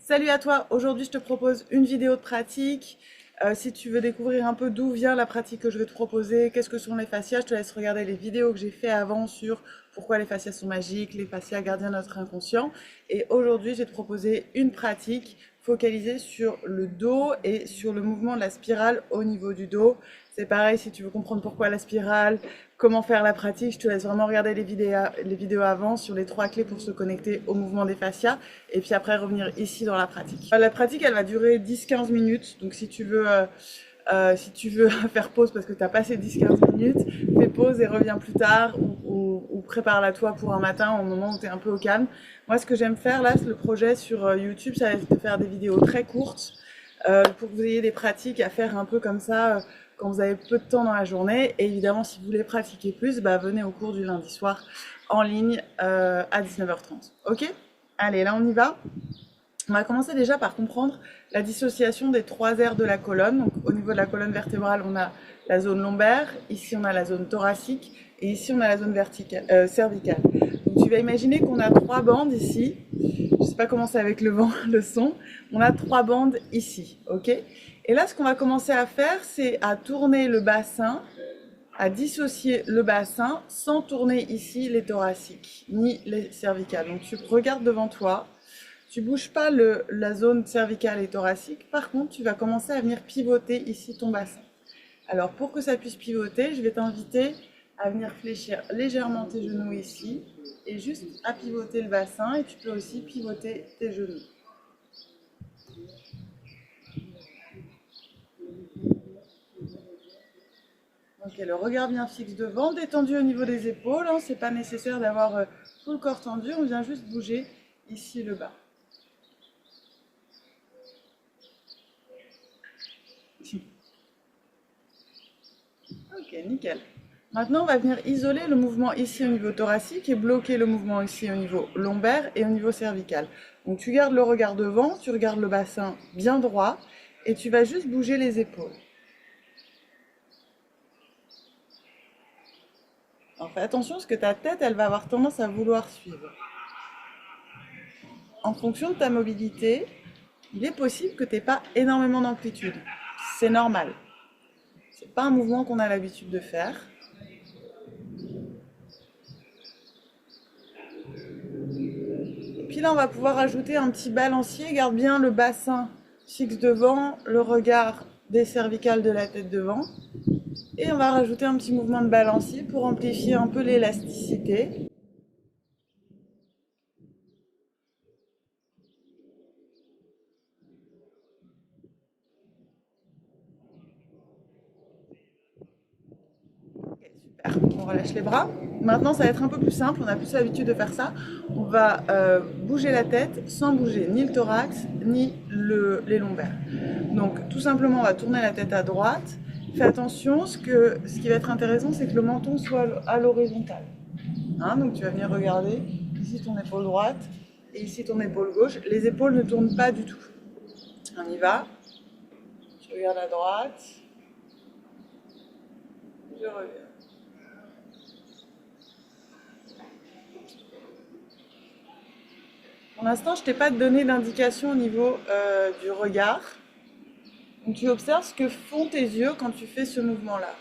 Salut à toi, aujourd'hui je te propose une vidéo de pratique. Si tu veux découvrir un peu d'où vient la pratique que je vais te proposer, qu'est-ce que sont les fascias, je te laisse regarder les vidéos que j'ai fait avant sur pourquoi les fascias sont magiques, les fascias gardiens de notre inconscient. Et aujourd'hui je vais te proposer une pratique focalisée sur le dos et sur le mouvement de la spirale au niveau du dos. C'est pareil, si tu veux comprendre pourquoi la spirale, comment faire la pratique, je te laisse vraiment regarder les vidéos avant sur les 3 clés pour se connecter au mouvement des fascias et puis après revenir ici dans la pratique. La pratique, elle va durer 10-15 minutes, donc si tu veux faire pause parce que tu as passé 10-15 minutes, fais pause et reviens plus tard ou prépare-la toi pour un matin au moment où tu es un peu au calme. Moi, ce que j'aime faire là, c'est le projet sur YouTube, ça va être de faire des vidéos très courtes pour que vous ayez des pratiques à faire un peu comme ça quand vous avez peu de temps dans la journée. Et évidemment, si vous voulez pratiquer plus, venez au cours du lundi soir en ligne à 19h30. Ok ? Allez, là on y va. On va commencer déjà par comprendre la dissociation des 3 aires de la colonne. Donc, au niveau de la colonne vertébrale, on a la zone lombaire, ici on a la zone thoracique et ici on a la zone cervicale. Donc, tu vas imaginer qu'on a 3 bandes ici. Je ne sais pas comment c'est avec le vent, le son. On a 3 bandes ici, ok ? Et là, ce qu'on va commencer à faire, c'est à tourner le bassin, à dissocier le bassin sans tourner ici les thoraciques ni les cervicales. Donc tu regardes devant toi, tu bouges pas la zone cervicale et thoracique, par contre tu vas commencer à venir pivoter ici ton bassin. Alors pour que ça puisse pivoter, je vais t'inviter à venir fléchir légèrement tes genoux ici et juste à pivoter le bassin, et tu peux aussi pivoter tes genoux. Ok, le regard bien fixe devant, détendu au niveau des épaules, hein, c'est pas nécessaire d'avoir tout le corps tendu, on vient juste bouger ici le bas. Ok, nickel. Maintenant, on va venir isoler le mouvement ici au niveau thoracique et bloquer le mouvement ici au niveau lombaire et au niveau cervical. Donc tu gardes le regard devant, tu regardes le bassin bien droit et tu vas juste bouger les épaules. Alors fais attention parce que ta tête, elle va avoir tendance à vouloir suivre. En fonction de ta mobilité, il est possible que tu n'aies pas énormément d'amplitude. C'est normal. C'est pas un mouvement qu'on a l'habitude de faire. Et puis là, on va pouvoir ajouter un petit balancier. Garde bien le bassin fixe devant, le regard des cervicales de la tête devant. Et on va rajouter un petit mouvement de balancier pour amplifier un peu l'élasticité. Super, on relâche les bras. Maintenant, ça va être un peu plus simple, on a plus l'habitude de faire ça. On va bouger la tête sans bouger ni le thorax, ni les lombaires. Donc, tout simplement, on va tourner la tête à droite. Fais attention, ce qui va être intéressant, c'est que le menton soit à l'horizontale. Hein, donc, tu vas venir regarder ici ton épaule droite et ici ton épaule gauche. Les épaules ne tournent pas du tout. On y va. Je regarde à droite. Je reviens. Pour l'instant, je ne t'ai pas donné d'indication au niveau du regard. Donc, tu observes ce que font tes yeux quand tu fais ce mouvement-là.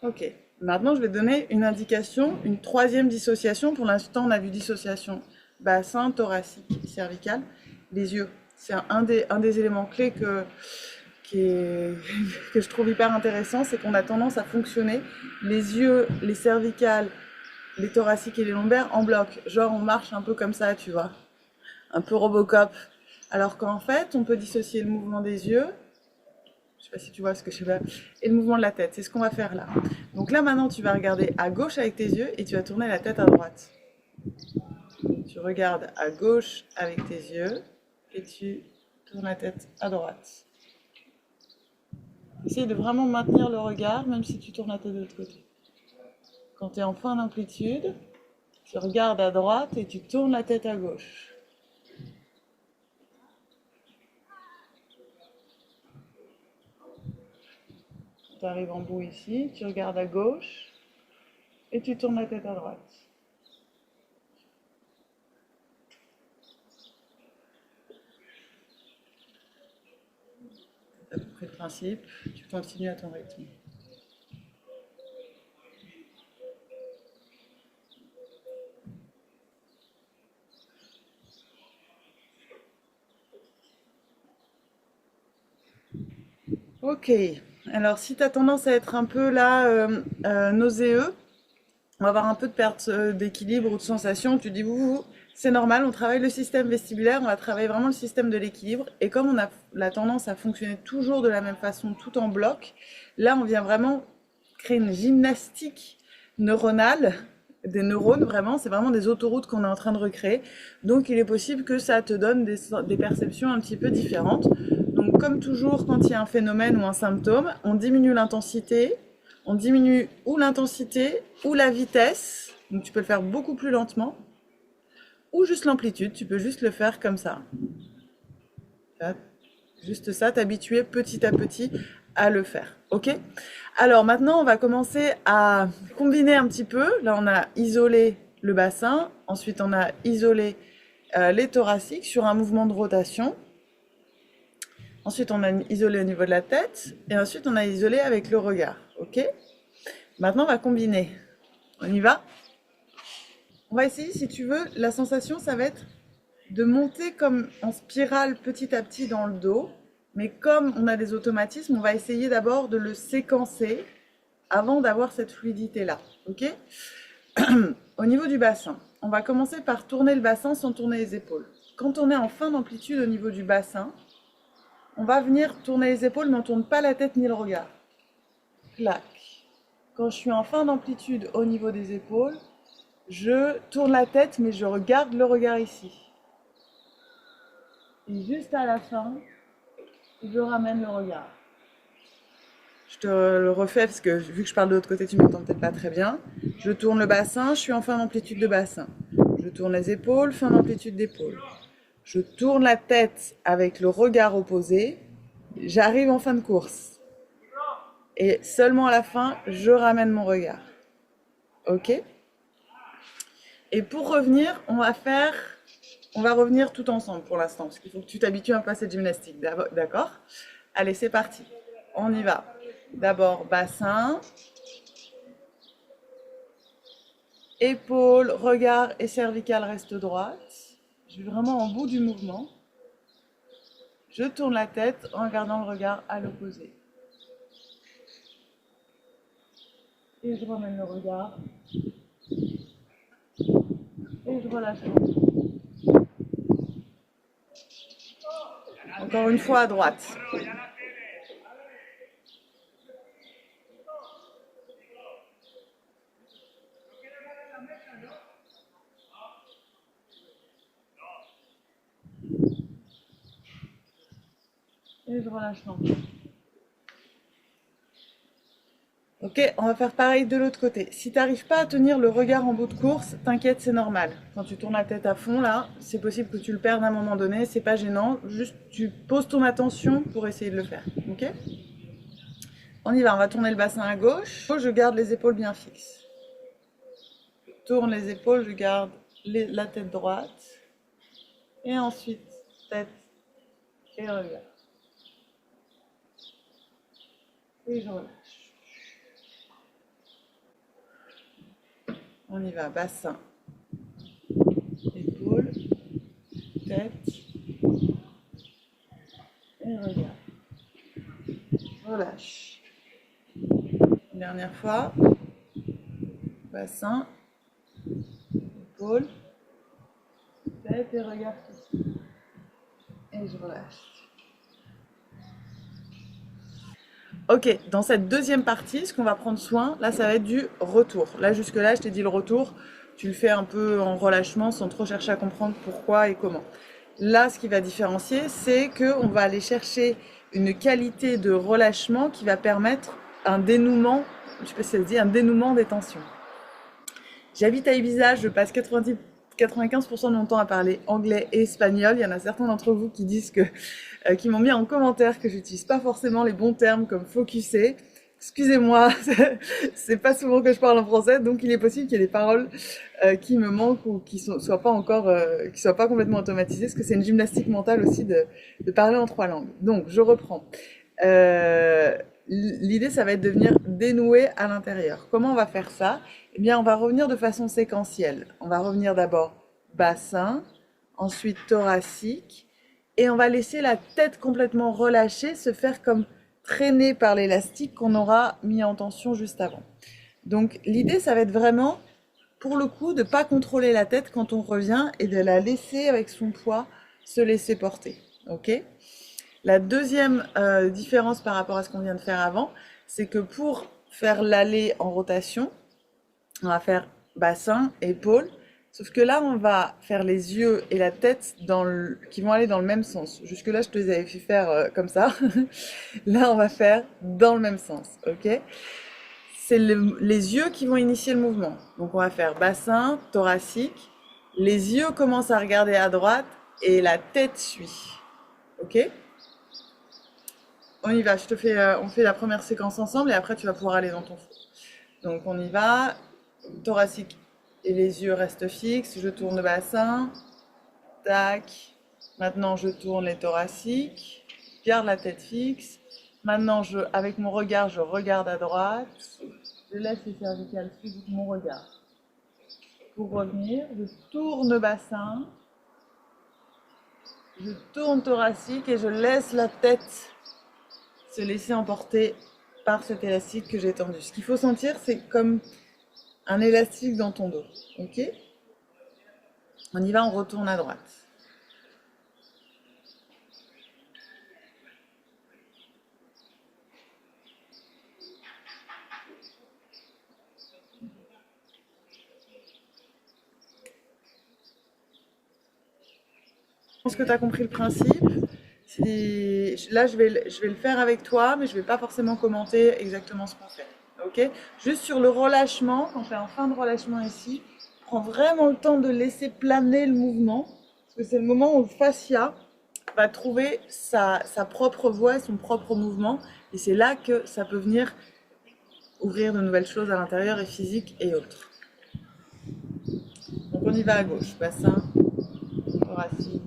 Ok. Maintenant, je vais donner une indication, une 3e dissociation. Pour l'instant, on a vu dissociation bassin, thoracique, cervical. Les yeux, c'est un des éléments clés que je trouve hyper intéressant, c'est qu'on a tendance à fonctionner les yeux, les cervicales, les thoraciques et les lombaires en bloc. Genre, on marche un peu comme ça, tu vois. Un peu Robocop. Alors qu'en fait, on peut dissocier le mouvement des yeux, je sais pas si tu vois ce que je fais, et le mouvement de la tête. C'est ce qu'on va faire là. Donc là, maintenant, tu vas regarder à gauche avec tes yeux et tu vas tourner la tête à droite. Tu regardes à gauche avec tes yeux et tu tournes la tête à droite. Essaye de vraiment maintenir le regard, même si tu tournes la tête de l'autre côté. Quand tu es en fin d'amplitude, tu regardes à droite et tu tournes la tête à gauche. Tu arrives en bout ici, tu regardes à gauche et tu tournes la tête à droite. C'est à peu près le principe. Tu continues à ton rythme. Ok, alors si tu as tendance à être un peu là nauséeux, on va avoir un peu de perte d'équilibre ou de sensation, tu dis vous, c'est normal, on travaille le système vestibulaire, on va travailler vraiment le système de l'équilibre. Et comme on a la tendance à fonctionner toujours de la même façon, tout en bloc, là on vient vraiment créer une gymnastique neuronale, des neurones vraiment, c'est vraiment des autoroutes qu'on est en train de recréer. Donc il est possible que ça te donne des perceptions un petit peu différentes. Donc comme toujours quand il y a un phénomène ou un symptôme, on diminue l'intensité, on diminue ou l'intensité ou la vitesse, donc tu peux le faire beaucoup plus lentement, ou juste l'amplitude, tu peux juste le faire comme ça. Juste ça, t'habituer petit à petit à le faire, ok? Alors maintenant, on va commencer à combiner un petit peu. Là, on a isolé le bassin, ensuite on a isolé les thoraciques sur un mouvement de rotation. Ensuite, on a isolé au niveau de la tête, et ensuite on a isolé avec le regard, ok? Maintenant, on va combiner. On y va? On va essayer, si tu veux, la sensation, ça va être de monter comme en spirale petit à petit dans le dos. Mais comme on a des automatismes, on va essayer d'abord de le séquencer avant d'avoir cette fluidité-là. Ok? Au niveau du bassin, on va commencer par tourner le bassin sans tourner les épaules. Quand on est en fin d'amplitude au niveau du bassin, on va venir tourner les épaules, mais on ne tourne pas la tête ni le regard. Clac. Quand je suis en fin d'amplitude au niveau des épaules, je tourne la tête, mais je regarde le regard ici. Et juste à la fin, je ramène le regard. Je te le refais parce que vu que je parle de l'autre côté, tu m'entends peut-être pas très bien. Je tourne le bassin, je suis en fin d'amplitude de bassin. Je tourne les épaules, fin d'amplitude d'épaule. Je tourne la tête avec le regard opposé. J'arrive en fin de course. Et seulement à la fin, je ramène mon regard. Ok? Et pour revenir, on va revenir tout ensemble pour l'instant, parce qu'il faut que tu t'habitues un peu à cette gymnastique, d'accord? Allez, c'est parti. On y va. D'abord, bassin, épaules, regard et cervicale restent droites. Je vais vraiment en bout du mouvement. Je tourne la tête en gardant le regard à l'opposé. Et je ramène le regard. Et je relâche. Encore une fois à droite. Et je relâche lentement. Ok, on va faire pareil de l'autre côté. Si tu n'arrives pas à tenir le regard en bout de course, t'inquiète, c'est normal. Quand tu tournes la tête à fond, là, c'est possible que tu le perdes à un moment donné, c'est pas gênant. Juste, tu poses ton attention pour essayer de le faire. Ok? On y va, on va tourner le bassin à gauche. Je garde les épaules bien fixes. Je tourne les épaules, je garde la tête droite. Et ensuite, tête et regard. Et je relâche. On y va, bassin, épaules, tête et regard. Relâche. Une dernière fois. Bassin, épaules, tête et regard ici. Et je relâche. Ok, dans cette deuxième partie, ce qu'on va prendre soin, là, ça va être du retour. Là, jusque-là, je t'ai dit le retour, tu le fais un peu en relâchement sans trop chercher à comprendre pourquoi et comment. Là, ce qui va différencier, c'est qu'on va aller chercher une qualité de relâchement qui va permettre un dénouement, je sais pas si ça se dit, un dénouement des tensions. J'habite à Ibiza, je passe 95% de mon temps à parler anglais et espagnol. Il y en a certains d'entre vous qui disent qui m'ont mis en commentaire que j'utilise pas forcément les bons termes comme focuser. Excusez-moi, c'est pas souvent que je parle en français, donc il est possible qu'il y ait des paroles qui me manquent ou qui soient pas encore, qui soient pas complètement automatisées, parce que c'est une gymnastique mentale aussi de parler en trois langues. Donc, je reprends. Euh, L'idée, ça va être de venir dénouer à l'intérieur. Comment on va faire ça? Eh bien, on va revenir de façon séquentielle. On va revenir d'abord bassin, ensuite thoracique, et on va laisser la tête complètement relâchée, se faire comme traîner par l'élastique qu'on aura mis en tension juste avant. Donc, l'idée, ça va être vraiment, pour le coup, de ne pas contrôler la tête quand on revient et de la laisser avec son poids se laisser porter. Ok? La deuxième différence par rapport à ce qu'on vient de faire avant, c'est que pour faire l'aller en rotation, on va faire bassin, épaule, sauf que là, on va faire les yeux et la tête qui vont aller dans le même sens. Jusque-là, je te les avais fait faire comme ça. Là, on va faire dans le même sens, ok? C'est les yeux qui vont initier le mouvement. Donc, on va faire bassin, thoracique. Les yeux commencent à regarder à droite et la tête suit, ok? On y va, on fait la première séquence ensemble et après tu vas pouvoir aller dans ton fond. Donc on y va, thoracique et les yeux restent fixes, je tourne le bassin, tac. Maintenant je tourne les thoraciques, garde la tête fixe. Maintenant avec mon regard, je regarde à droite, je laisse les cervicales suivre mon regard. Pour revenir, je tourne le bassin, je tourne thoracique et je laisse la tête se laisser emporter par cet élastique que j'ai tendu. Ce qu'il faut sentir, c'est comme un élastique dans ton dos. Ok? On y va, on retourne à droite. Je pense que tu as compris le principe. Là, je vais le faire avec toi, mais je ne vais pas forcément commenter exactement ce qu'on fait. Ok? Juste sur le relâchement, quand tu es en fin de relâchement ici, prends vraiment le temps de laisser planer le mouvement, parce que c'est le moment où le fascia va trouver sa propre voix et son propre mouvement, et c'est là que ça peut venir ouvrir de nouvelles choses à l'intérieur et physique et autres. Donc on y va à gauche, bassin, thoracique.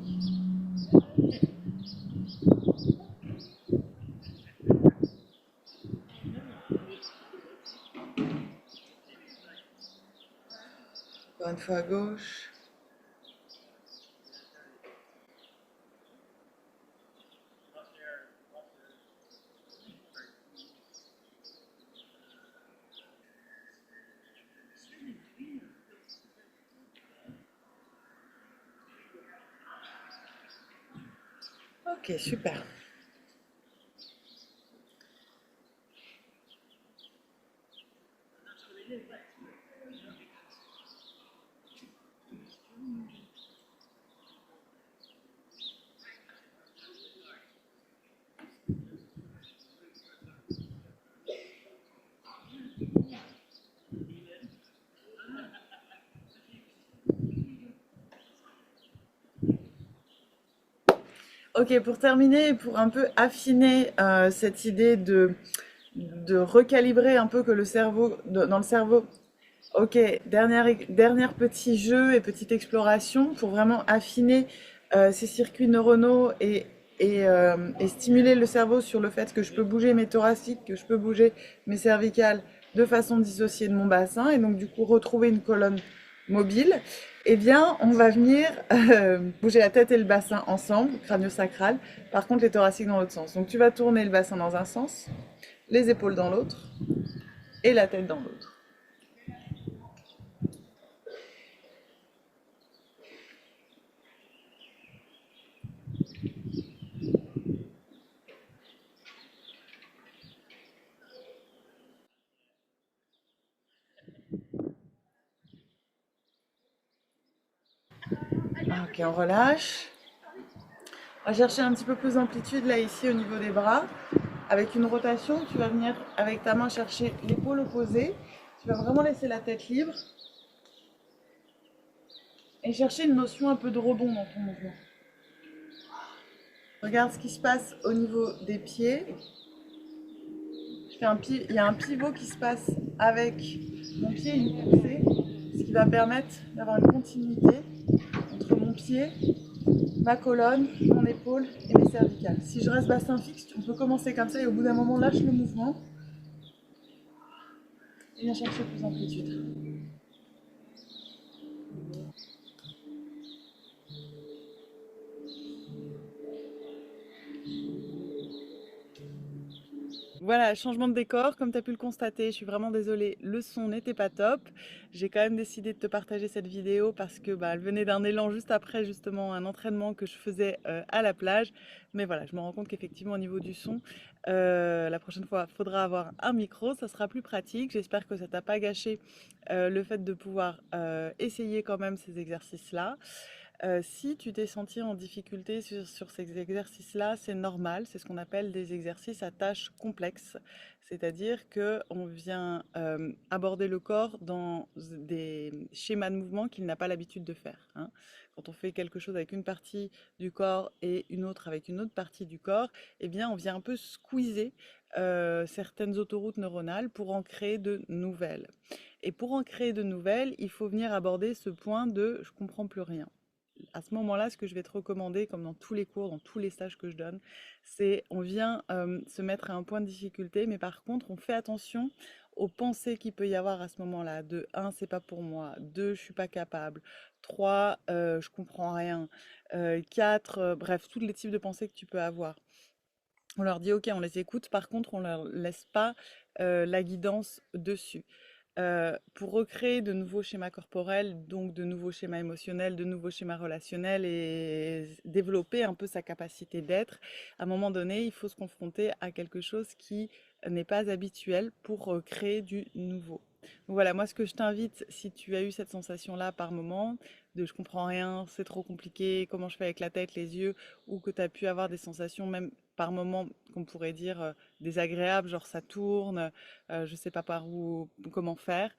Encore une fois à gauche. Ok, super. Ok, pour terminer, pour un peu affiner cette idée de recalibrer un peu que le cerveau, dans le cerveau. Ok, dernier petit jeu et petite exploration pour vraiment affiner ces circuits neuronaux et stimuler le cerveau sur le fait que je peux bouger mes thoraciques, que je peux bouger mes cervicales de façon dissociée de mon bassin et donc du coup retrouver une colonne mobile. Eh bien, on va venir bouger la tête et le bassin ensemble, crânio-sacral. Par contre, les thoraciques dans l'autre sens. Donc tu vas tourner le bassin dans un sens, les épaules dans l'autre et la tête dans l'autre. Ok, on relâche. On va chercher un petit peu plus d'amplitude là ici au niveau des bras. Avec une rotation, tu vas venir avec ta main chercher l'épaule opposée. Tu vas vraiment laisser la tête libre et chercher une notion un peu de rebond dans ton mouvement. Regarde ce qui se passe au niveau des pieds. Il y a un pivot qui se passe avec mon pied et une poussée, ce qui va permettre d'avoir une continuité entre mon pied, ma colonne, mon épaule et mes cervicales. Si je reste bassin fixe, on peut commencer comme ça et au bout d'un moment, lâche le mouvement et viens chercher plus d'amplitude. Voilà, changement de décor, comme tu as pu le constater, je suis vraiment désolée, le son n'était pas top. J'ai quand même décidé de te partager cette vidéo parce que elle venait d'un élan juste après justement un entraînement que je faisais à la plage. Mais voilà, je me rends compte qu'effectivement au niveau du son, la prochaine fois, il faudra avoir un micro, ça sera plus pratique. J'espère que ça t'a pas gâché le fait de pouvoir essayer quand même ces exercices-là. Si tu t'es senti en difficulté sur ces exercices-là, c'est normal, c'est ce qu'on appelle des exercices à tâches complexes. C'est-à-dire qu'on vient aborder le corps dans des schémas de mouvement qu'il n'a pas l'habitude de faire, hein. Quand on fait quelque chose avec une partie du corps et une autre avec une autre partie du corps, eh bien on vient un peu squeezer certaines autoroutes neuronales pour en créer de nouvelles. Et pour en créer de nouvelles, il faut venir aborder ce point de je comprends plus rien. À ce moment-là, ce que je vais te recommander, comme dans tous les cours, dans tous les stages que je donne, c'est on vient se mettre à un point de difficulté, mais par contre, on fait attention aux pensées qu'il peut y avoir à ce moment-là. De un, c'est pas pour moi. 2, je suis pas capable. 3, je comprends rien. 4, bref, tous les types de pensées que tu peux avoir. On leur dit ok, on les écoute, par contre, on leur laisse pas la guidance dessus. Pour recréer de nouveaux schémas corporels, donc de nouveaux schémas émotionnels, de nouveaux schémas relationnels et développer un peu sa capacité d'être, à un moment donné, il faut se confronter à quelque chose qui n'est pas habituel pour créer du nouveau. Donc voilà, moi ce que je t'invite, si tu as eu cette sensation-là par moment, de je comprends rien, c'est trop compliqué, comment je fais avec la tête, les yeux, ou que tu as pu avoir des sensations même par moment qu'on pourrait dire désagréables, genre ça tourne, je sais pas par où, comment faire,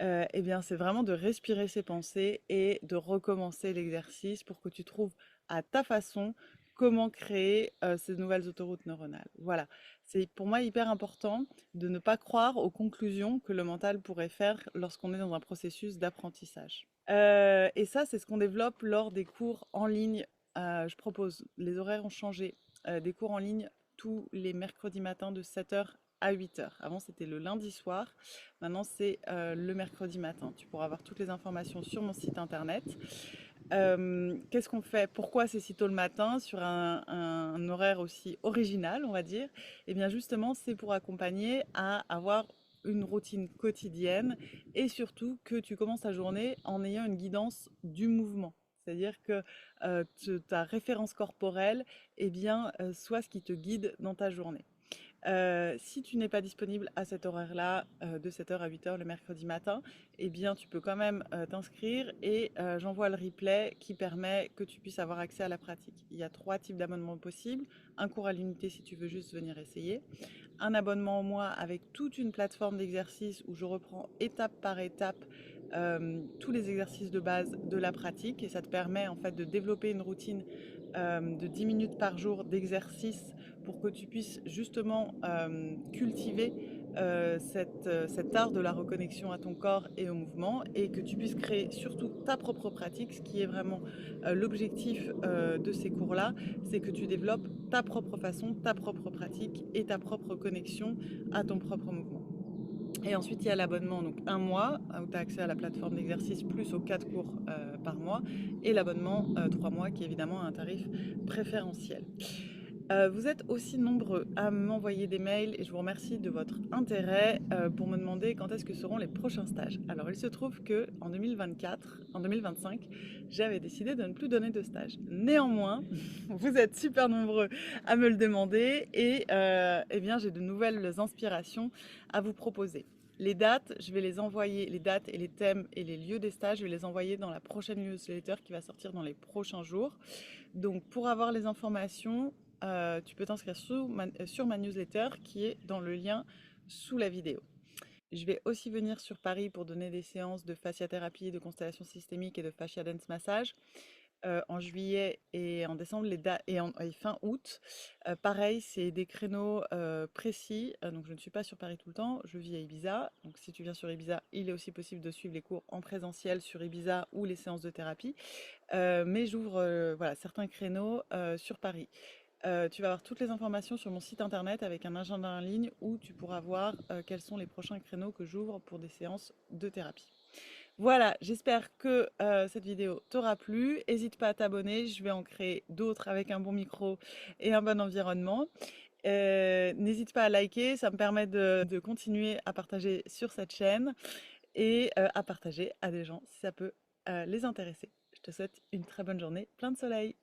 eh bien, c'est vraiment de respirer ces pensées et de recommencer l'exercice pour que tu trouves à ta façon comment créer ces nouvelles autoroutes neuronales. Voilà, c'est pour moi hyper important de ne pas croire aux conclusions que le mental pourrait faire lorsqu'on est dans un processus d'apprentissage. Et ça, c'est ce qu'on développe lors des cours en ligne. Je propose, les horaires ont changé, des cours en ligne tous les mercredis matins de 7 h à 8 h. Avant, c'était le lundi soir. Maintenant, c'est le mercredi matin. Tu pourras avoir toutes les informations sur mon site internet. Qu'est-ce qu'on fait? Pourquoi c'est si tôt le matin sur un horaire aussi original, on va dire? Eh bien, justement, c'est pour accompagner à avoir une routine quotidienne et surtout que tu commences ta journée en ayant une guidance du mouvement. C'est-à-dire que ta référence corporelle, eh bien, soit ce qui te guide dans ta journée. Si tu n'es pas disponible à cet horaire-là, de 7 h à 8 h le mercredi matin, eh bien, tu peux quand même t'inscrire et j'envoie le replay qui permet que tu puisses avoir accès à la pratique. Il y a 3 types d'abonnements possibles. Un cours à l'unité si tu veux juste venir essayer. Un abonnement au mois avec toute une plateforme d'exercices où je reprends étape par étape tous les exercices de base de la pratique et ça te permet en fait de développer une routine de 10 minutes par jour d'exercice pour que tu puisses justement cultiver cet art de la reconnexion à ton corps et au mouvement et que tu puisses créer surtout ta propre pratique, ce qui est vraiment l'objectif de ces cours-là, c'est que tu développes ta propre façon, ta propre pratique et ta propre connexion à ton propre mouvement. Et ensuite, il y a l'abonnement, donc un mois, où tu as accès à la plateforme d'exercice plus aux 4 cours par mois, et l'abonnement 3 mois, qui est évidemment un tarif préférentiel. Vous êtes aussi nombreux à m'envoyer des mails et je vous remercie de votre intérêt pour me demander quand est-ce que seront les prochains stages. Alors il se trouve que en 2024, en 2025, j'avais décidé de ne plus donner de stages. Néanmoins, vous êtes super nombreux à me le demander et eh bien j'ai de nouvelles inspirations à vous proposer. Les dates, je vais les envoyer, les dates et les thèmes et les lieux des stages, je vais les envoyer dans la prochaine newsletter qui va sortir dans les prochains jours. Donc pour avoir les informations, tu peux t'inscrire sur ma newsletter qui est dans le lien sous la vidéo. Je vais aussi venir sur Paris pour donner des séances de fasciathérapie, de constellation systémique et de fascia dance massage. en juillet et en décembre et fin août. Pareil, c'est des créneaux précis. Donc je ne suis pas sur Paris tout le temps, je vis à Ibiza. Donc si tu viens sur Ibiza, il est aussi possible de suivre les cours en présentiel sur Ibiza ou les séances de thérapie. Mais j'ouvre voilà, certains créneaux sur Paris. Tu vas avoir toutes les informations sur mon site internet avec un agenda en ligne où tu pourras voir quels sont les prochains créneaux que j'ouvre pour des séances de thérapie. Voilà, j'espère que cette vidéo t'aura plu. N'hésite pas à t'abonner, je vais en créer d'autres avec un bon micro et un bon environnement. N'hésite pas à liker, ça me permet de continuer à partager sur cette chaîne et à partager à des gens si ça peut les intéresser. Je te souhaite une très bonne journée, plein de soleil.